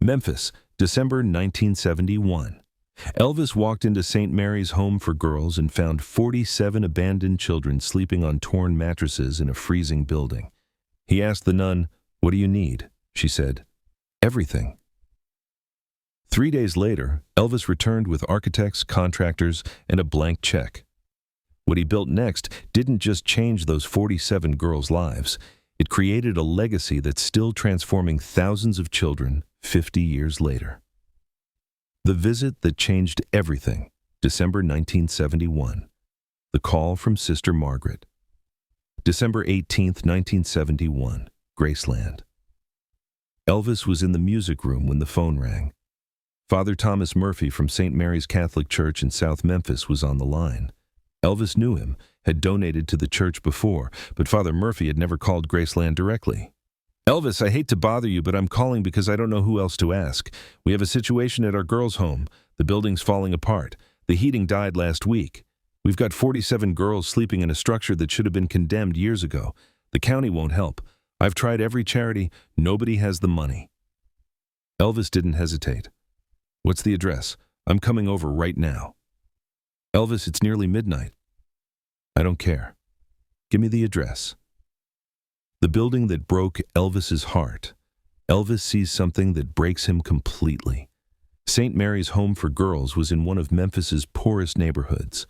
Memphis, December 1971. Elvis walked into St. Mary's Home for Girls and found 47 abandoned children sleeping on torn mattresses in a freezing building. He asked the nun, "What do you need?" She said, "Everything." 3 days later, Elvis returned with architects, contractors, and a blank check. What he built next didn't just change those 47 girls' lives. It created a legacy that's still transforming thousands of children 50 years later. The visit that changed everything, December 1971. The call from Sister Margaret. December 18, 1971, Graceland. Elvis was in the music room when the phone rang. Father Thomas Murphy from St. Mary's Catholic Church in South Memphis was on the line. Elvis knew him, had donated to the church before, but Father Murphy had never called Graceland directly. "Elvis, I hate to bother you, but I'm calling because I don't know who else to ask. We have a situation at our girls' home. The building's falling apart. The heating died last week. We've got 47 girls sleeping in a structure that should have been condemned years ago. The county won't help. I've tried every charity. Nobody has the money." Elvis didn't hesitate. "What's the address? I'm coming over right now." "Elvis, it's nearly midnight." "I don't care. Give me the address." The building that broke Elvis's heart. Elvis sees something that breaks him completely. St. Mary's Home for Girls was in one of Memphis's poorest neighborhoods.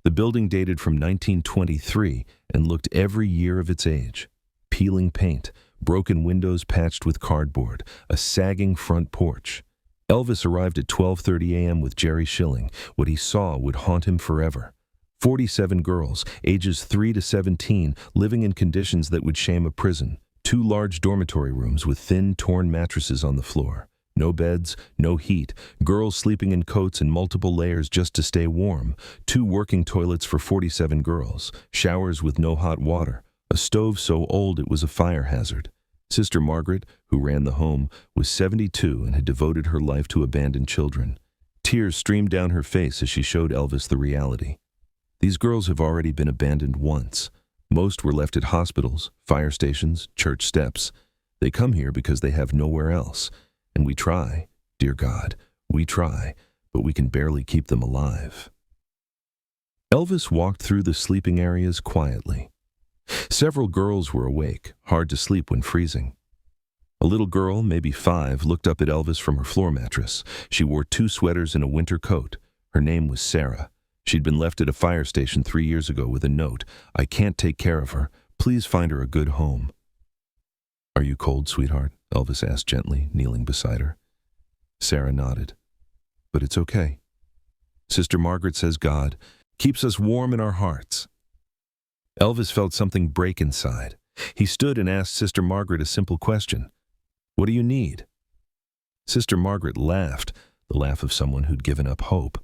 The building dated from 1923 and looked every year of its age. Peeling paint, broken windows patched with cardboard, a sagging front porch. Elvis arrived at 12:30 a.m. with Jerry Schilling. What he saw would haunt him forever. 47 girls, ages 3 to 17, living in conditions that would shame a prison. 2 large dormitory rooms with thin, torn mattresses on the floor. No beds, no heat, girls sleeping in coats and multiple layers just to stay warm. 2 working toilets for 47 girls, showers with no hot water, a stove so old it was a fire hazard. Sister Margaret, who ran the home, was 72 and had devoted her life to abandoned children. Tears streamed down her face as she showed Elvis the reality. These girls have already been abandoned once. Most were left at hospitals, fire stations, church steps. They come here because they have nowhere else. And we try, dear God, we try, but we can barely keep them alive. Elvis walked through the sleeping areas quietly. Several girls were awake, hard to sleep when freezing. A little girl, maybe 5, looked up at Elvis from her floor mattress. She wore 2 sweaters and a winter coat. Her name was Sarah. She'd been left at a fire station 3 years ago with a note, "I can't take care of her. Please find her a good home." "Are you cold, sweetheart?" Elvis asked gently, kneeling beside her. Sarah nodded. "But it's okay. Sister Margaret says God keeps us warm in our hearts." Elvis felt something break inside. He stood and asked Sister Margaret a simple question. "What do you need?" Sister Margaret laughed, the laugh of someone who'd given up hope.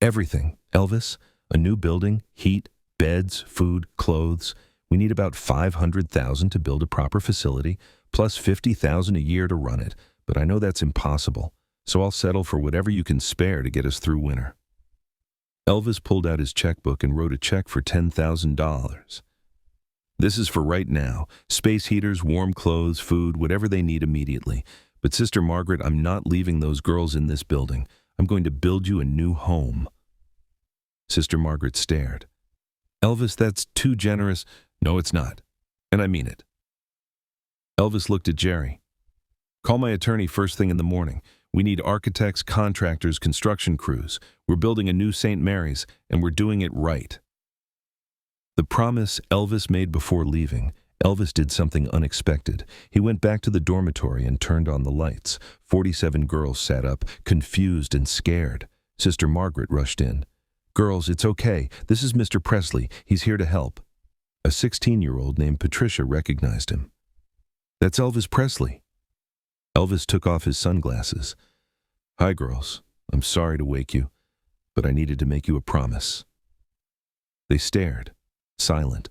"Everything, Elvis. A new building, heat, beds, food, clothes. We need about $500,000 to build a proper facility, plus $50,000 a year to run it, but I know that's impossible, so I'll settle for whatever you can spare to get us through winter." Elvis pulled out his checkbook and wrote a check for $10,000. "This is for right now. Space heaters, warm clothes, food, whatever they need immediately. But Sister Margaret, I'm not leaving those girls in this building. I'm going to build you a new home." Sister Margaret stared. "Elvis, that's too generous." "No, it's not. And I mean it." Elvis looked at Jerry. "Call my attorney first thing in the morning. We need architects, contractors, construction crews. We're building a new St. Mary's, and we're doing it right." The promise Elvis made before leaving, Elvis did something unexpected. He went back to the dormitory and turned on the lights. 47 girls sat up, confused and scared. Sister Margaret rushed in. "Girls, it's okay. This is Mr. Presley. He's here to help." A 16-year-old named Patricia recognized him. "That's Elvis Presley." Elvis took off his sunglasses. "Hi, girls. I'm sorry to wake you, but I needed to make you a promise." They stared, silent.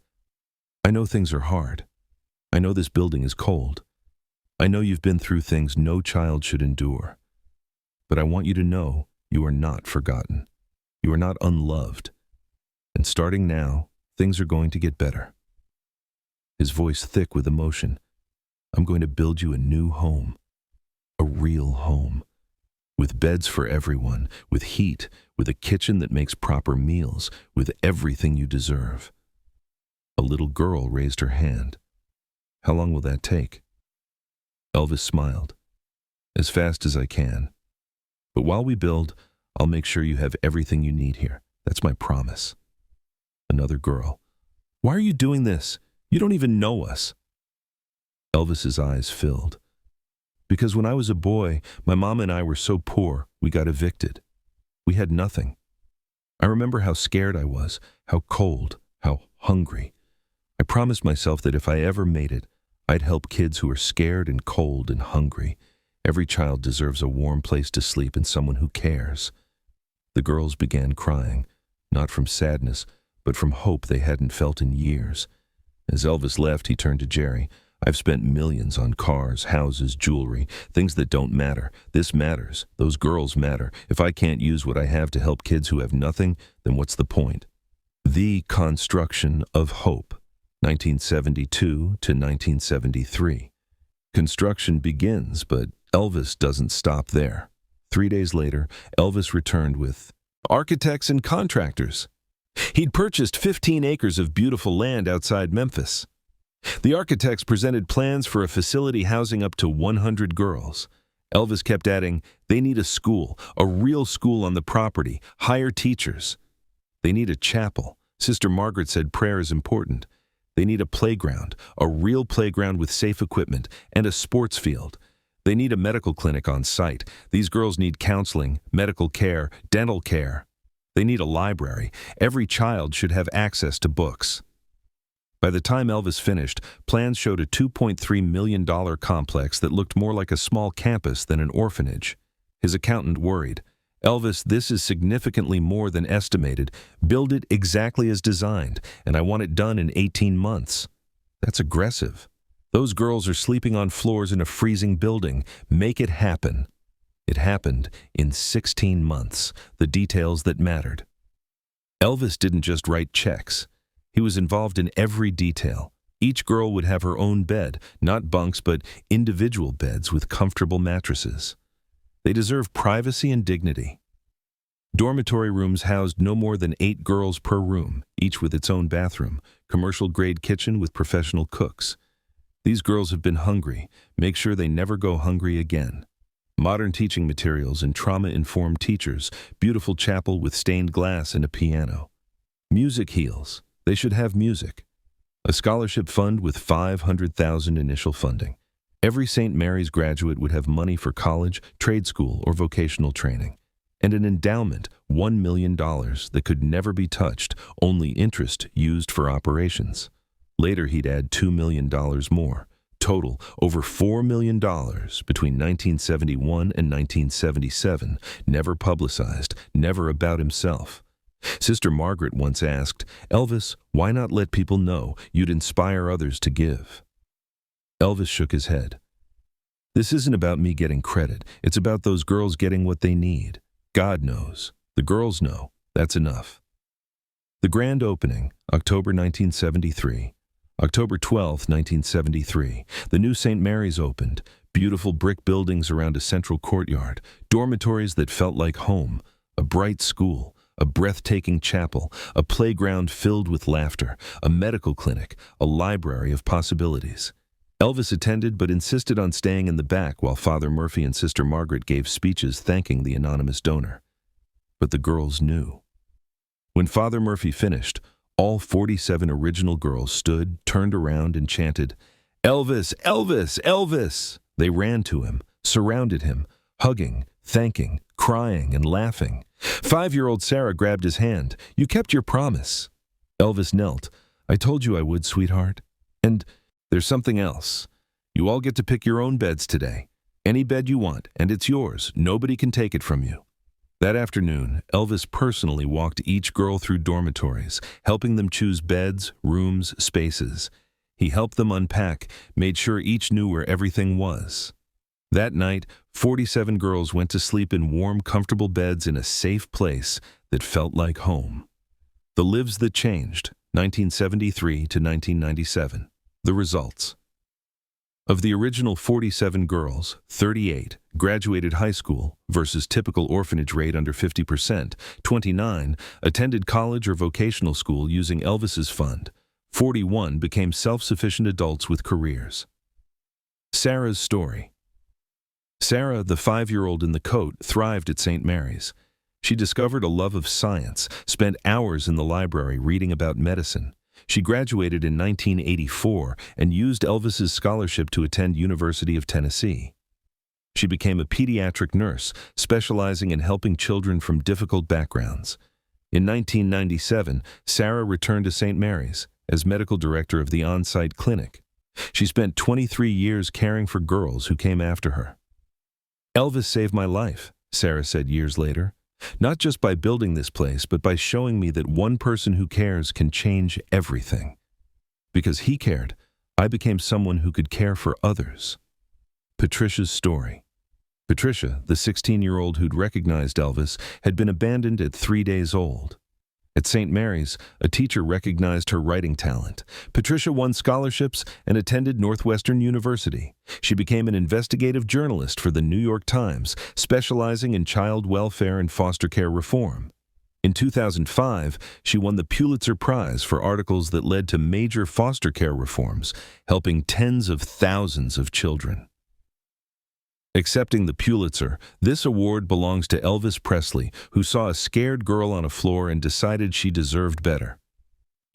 "I know things are hard. I know this building is cold. I know you've been through things no child should endure. But I want you to know you are not forgotten. You are not unloved. And starting now, things are going to get better." His voice thick with emotion. "I'm going to build you a new home. A real home. With beds for everyone, with heat, with a kitchen that makes proper meals, with everything you deserve. A little girl raised her hand. How long will that take? Elvis smiled. As fast as I can. But while we build, I'll make sure you have everything you need here. That's my promise. Another girl. Why are you doing this? You don't even know us. Elvis's eyes filled. Because when I was a boy, my mom and I were so poor, we got evicted. We had nothing. I remember how scared I was, how cold, how hungry. I promised myself that if I ever made it, I'd help kids who are scared and cold and hungry. Every child deserves a warm place to sleep and someone who cares. The girls began crying, not from sadness, but from hope they hadn't felt in years. As Elvis left, he turned to Jerry. I've spent millions on cars, houses, jewelry, things that don't matter. This matters. Those girls matter. If I can't use what I have to help kids who have nothing, then what's the point? The Construction of Hope, 1972 to 1973. Construction begins, but Elvis doesn't stop there. 3 days later, Elvis returned with architects and contractors. He'd purchased 15 acres of beautiful land outside Memphis. The architects presented plans for a facility housing up to 100 girls. Elvis kept adding, they need a school, a real school on the property, hire teachers. They need a chapel. Sister Margaret said prayer is important. They need a playground, a real playground with safe equipment, and a sports field. They need a medical clinic on site. These girls need counseling, medical care, dental care. They need a library. Every child should have access to books. By the time Elvis finished, plans showed a $2.3 million complex that looked more like a small campus than an orphanage. His accountant worried. Elvis, this is significantly more than estimated. Build it exactly as designed, and I want it done in 18 months. That's aggressive. Those girls are sleeping on floors in a freezing building. Make it happen. It happened in 16 months, the details that mattered. Elvis didn't just write checks. He was involved in every detail. Each girl would have her own bed, not bunks, but individual beds with comfortable mattresses. They deserve privacy and dignity. Dormitory rooms housed no more than 8 girls per room, each with its own bathroom, commercial-grade kitchen with professional cooks. These girls have been hungry. Make sure they never go hungry again. Modern teaching materials and trauma-informed teachers, beautiful chapel with stained glass and a piano. Music heals. They should have music. A scholarship fund with $500,000 initial funding. Every St. Mary's graduate would have money for college, trade school, or vocational training. And an endowment, $1 million, that could never be touched, only interest used for operations. Later he'd add $2 million more. Total, over $4 million between 1971 and 1977, never publicized, never about himself. Sister Margaret once asked, Elvis, why not let people know you'd inspire others to give? Elvis shook his head. This isn't about me getting credit. It's about those girls getting what they need. God knows. The girls know. That's enough. The grand opening, October 1973. October 12, 1973, the new St. Mary's opened. Beautiful brick buildings around a central courtyard, dormitories that felt like home, a bright school, a breathtaking chapel, a playground filled with laughter, a medical clinic, a library of possibilities. Elvis attended but insisted on staying in the back while Father Murphy and Sister Margaret gave speeches thanking the anonymous donor. But the girls knew. When Father Murphy finished, all 47 original girls stood, turned around, and chanted, Elvis, Elvis, Elvis! They ran to him, surrounded him, hugging, thanking, crying, and laughing. 5-year-old Sarah grabbed his hand. You kept your promise. Elvis knelt. I told you I would, sweetheart. And there's something else. You all get to pick your own beds today. Any bed you want, and it's yours. Nobody can take it from you. That afternoon, Elvis personally walked each girl through dormitories, helping them choose beds, rooms, spaces. He helped them unpack, made sure each knew where everything was. That night, 47 girls went to sleep in warm, comfortable beds in a safe place that felt like home. The lives that changed, 1973 to 1997. The results. Of the original 47 girls, 38 graduated high school versus typical orphanage rate under 50%, 29 attended college or vocational school using Elvis's fund, 41 became self-sufficient adults with careers. Sarah's story. Sarah, the 5-year-old in the coat, thrived at St. Mary's. She discovered a love of science, spent hours in the library reading about medicine. She graduated in 1984 and used Elvis's scholarship to attend University of Tennessee. She became a pediatric nurse, specializing in helping children from difficult backgrounds. In 1997, Sarah returned to St. Mary's as medical director of the on-site clinic. She spent 23 years caring for girls who came after her. "Elvis saved my life," Sarah said years later. "Not just by building this place, but by showing me that one person who cares can change everything. Because he cared, I became someone who could care for others." Patricia's story. Patricia, the 16-year-old who'd recognized Elvis, had been abandoned at 3 days old. At St. Mary's, a teacher recognized her writing talent. Patricia won scholarships and attended Northwestern University. She became an investigative journalist for the New York Times, specializing in child welfare and foster care reform. In 2005, she won the Pulitzer Prize for articles that led to major foster care reforms, helping tens of thousands of children. Accepting the Pulitzer, this award belongs to Elvis Presley, who saw a scared girl on a floor and decided she deserved better.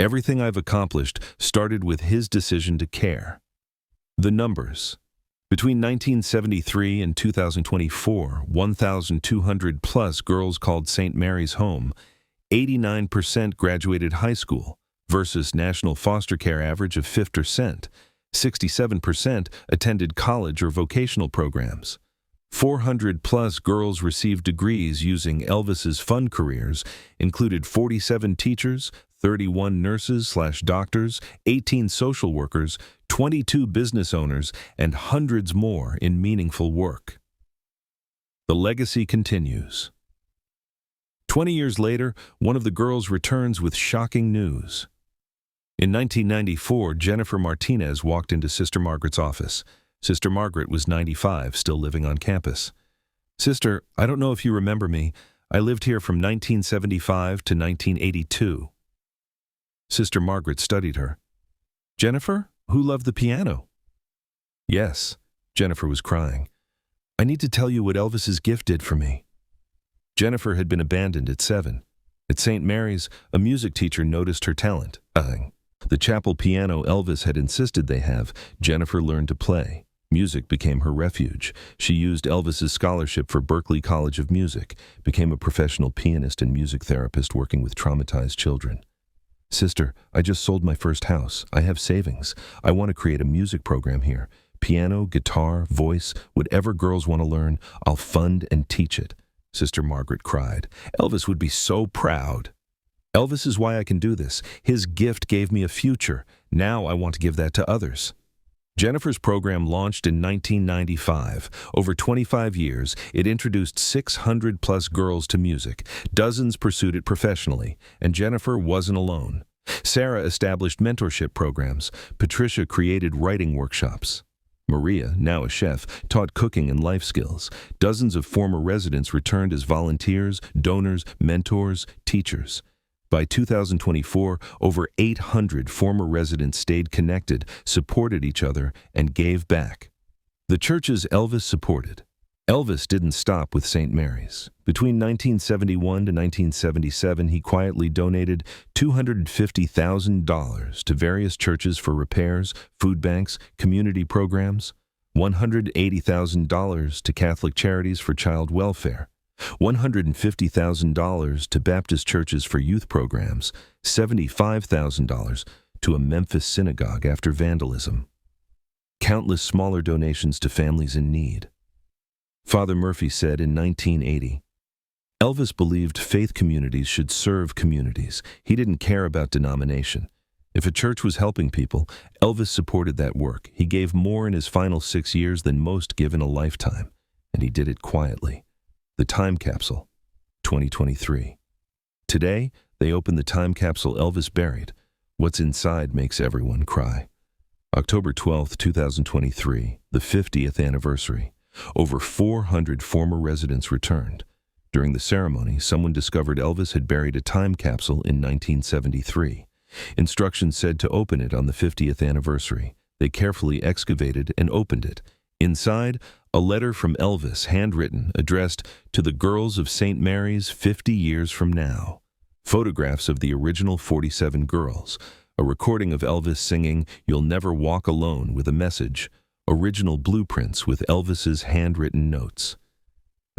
"Everything I've accomplished started with his decision to care." The numbers. Between 1973 and 2024, 1,200 plus girls called St. Mary's home. 89% graduated high school versus national foster care average of 50%. 67% attended college or vocational programs. 400 plus girls received degrees using Elvis's fund. Careers included 47 teachers, 31 nurses/doctors, 18 social workers, 22 business owners, and hundreds more in meaningful work. The legacy continues. 20 years later, one of the girls returns with shocking news. In 1994, Jennifer Martinez walked into Sister Margaret's office. Sister Margaret was 95, still living on campus. "Sister, I don't know if you remember me. I lived here from 1975 to 1982. Sister Margaret studied her. "Jennifer, who loved the piano?" "Yes." Jennifer was crying. "I need to tell you what Elvis's gift did for me." Jennifer had been abandoned at 7. At St. Mary's, a music teacher noticed her talent. The chapel piano Elvis had insisted they have, Jennifer learned to play. Music became her refuge. She used Elvis's scholarship for Berklee College of Music, became a professional pianist and music therapist working with traumatized children. "Sister, I just sold my first house. I have savings. I want to create a music program here. Piano, guitar, voice, whatever girls want to learn, I'll fund and teach it." Sister Margaret cried. "Elvis would be so proud." "Elvis is why I can do this. His gift gave me a future. Now I want to give that to others." Jennifer's program launched in 1995. Over 25 years, it introduced 600 plus girls to music. Dozens pursued it professionally, and Jennifer wasn't alone. Sarah established mentorship programs. Patricia created writing workshops. Maria, now a chef, taught cooking and life skills. Dozens of former residents returned as volunteers, donors, mentors, teachers. By 2024, over 800 former residents stayed connected, supported each other, and gave back. The churches Elvis supported. Elvis didn't stop with St. Mary's. Between 1971 to 1977, he quietly donated $250,000 to various churches for repairs, food banks, community programs, $180,000 to Catholic charities for child welfare, $150,000 to Baptist churches for youth programs, $75,000 to a Memphis synagogue after vandalism. Countless smaller donations to families in need. Father Murphy said in 1980, Elvis believed faith communities should serve communities. He didn't care about denomination. If a church was helping people, Elvis supported that work. He gave more in his final 6 years than most give in a lifetime, and he did it quietly. The Time Capsule, 2023. Today, they open the time capsule Elvis buried. What's inside makes everyone cry. October 12, 2023, the 50th anniversary. Over 400 former residents returned. During the ceremony, someone discovered Elvis had buried a time capsule in 1973. Instructions said to open it on the 50th anniversary. They carefully excavated and opened it. Inside, a letter from Elvis, handwritten, addressed to the girls of St. Mary's 50 years from now. Photographs of the original 47 girls. A recording of Elvis singing "You'll Never Walk Alone" with a message. Original blueprints with Elvis's handwritten notes.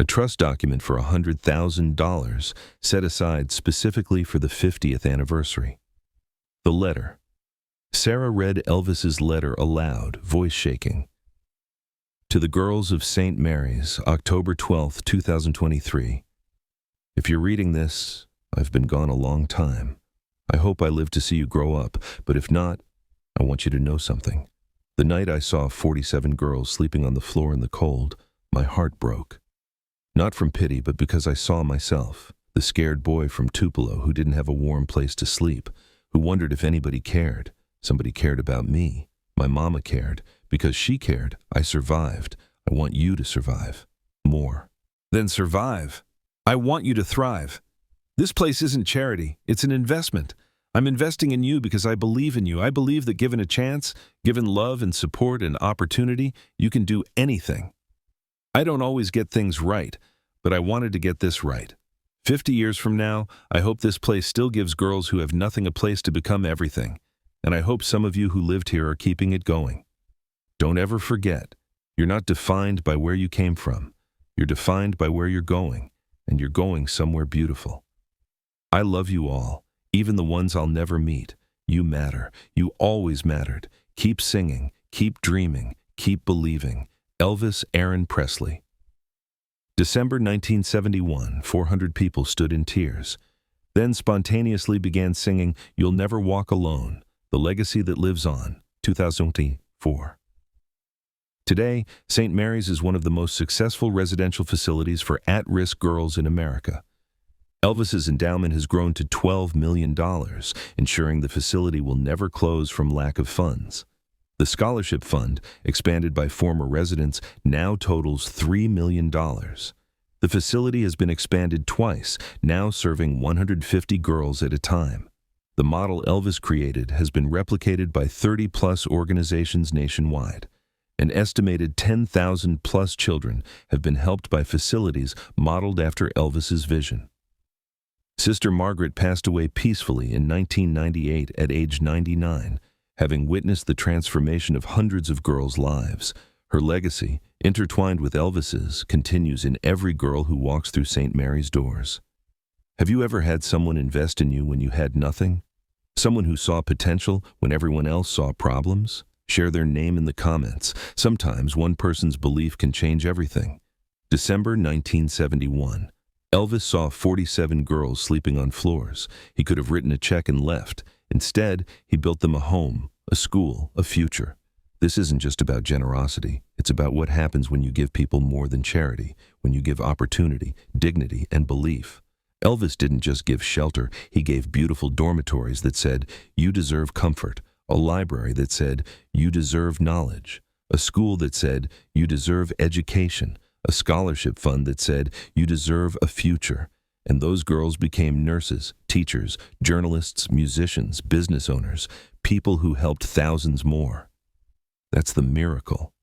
A trust document for $100,000 set aside specifically for the 50th anniversary. The letter. Sarah read Elvis's letter aloud, voice shaking. To the girls of St. Mary's, October 12, 2023. If you're reading this, I've been gone a long time. I hope I live to see you grow up, but if not, I want you to know something. The night I saw 47 girls sleeping on the floor in the cold, my heart broke. Not from pity, but because I saw myself, the scared boy from Tupelo who didn't have a warm place to sleep, who wondered if anybody cared. Somebody cared about me. My mama cared. Because she cared, I survived. I want you to survive. More. Then survive. I want you to thrive. This place isn't charity. It's an investment. I'm investing in you because I believe in you. I believe that given a chance, given love and support and opportunity, you can do anything. I don't always get things right, but I wanted to get this right. 50 years from now, I hope this place still gives girls who have nothing a place to become everything. And I hope some of you who lived here are keeping it going. Don't ever forget, you're not defined by where you came from. You're defined by where you're going, and you're going somewhere beautiful. I love you all, even the ones I'll never meet. You matter. You always mattered. Keep singing, keep dreaming, keep believing. Elvis Aaron Presley. December 1971, 400 people stood in tears. Then spontaneously began singing "You'll Never Walk Alone," the legacy that lives on, 2024. Today, St. Mary's is one of the most successful residential facilities for at-risk girls in America. Elvis's endowment has grown to $12 million, ensuring the facility will never close from lack of funds. The scholarship fund, expanded by former residents, now totals $3 million. The facility has been expanded twice, now serving 150 girls at a time. The model Elvis created has been replicated by 30-plus organizations nationwide. An estimated 10,000-plus children have been helped by facilities modeled after Elvis's vision. Sister Margaret passed away peacefully in 1998 at age 99, having witnessed the transformation of hundreds of girls' lives. Her legacy, intertwined with Elvis's, continues in every girl who walks through St. Mary's doors. Have you ever had someone invest in you when you had nothing? Someone who saw potential when everyone else saw problems? Share their name in the comments. Sometimes one person's belief can change everything. December 1971. Elvis saw 47 girls sleeping on floors. He could have written a check and left. Instead, he built them a home, a school, a future. This isn't just about generosity. It's about what happens when you give people more than charity, when you give opportunity, dignity, and belief. Elvis didn't just give shelter. He gave beautiful dormitories that said, "You deserve comfort." A library that said, "You deserve knowledge." A school that said, "You deserve education." A scholarship fund that said, "You deserve a future." And those girls became nurses, teachers, journalists, musicians, business owners, people who helped thousands more. That's the miracle.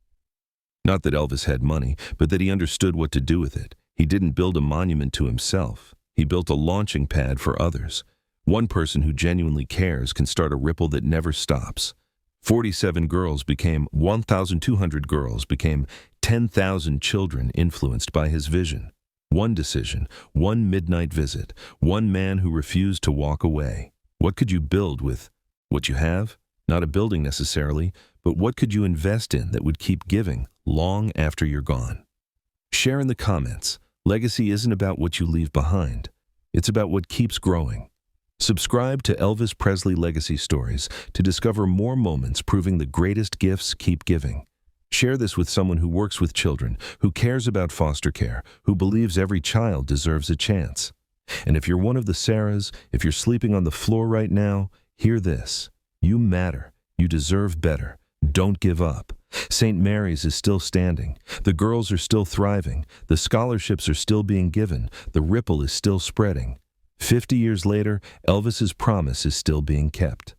Not that Elvis had money, but that he understood what to do with it. He didn't build a monument to himself. He built a launching pad for others. One person who genuinely cares can start a ripple that never stops. 47 girls became 1,200 girls became 10,000 children influenced by his vision. One decision, one midnight visit, one man who refused to walk away. What could you build with what you have? Not a building necessarily, but what could you invest in that would keep giving long after you're gone? Share in the comments. Legacy isn't about what you leave behind. It's about what keeps growing. Subscribe to Elvis Presley Legacy Stories to discover more moments proving the greatest gifts keep giving. Share this with someone who works with children, who cares about foster care, who believes every child deserves a chance. And if you're one of the Sarahs, if you're sleeping on the floor right now, hear this. You matter. You deserve better. Don't give up. St. Mary's is still standing. The girls are still thriving. The scholarships are still being given. The ripple is still spreading. 50 years later, Elvis's promise is still being kept.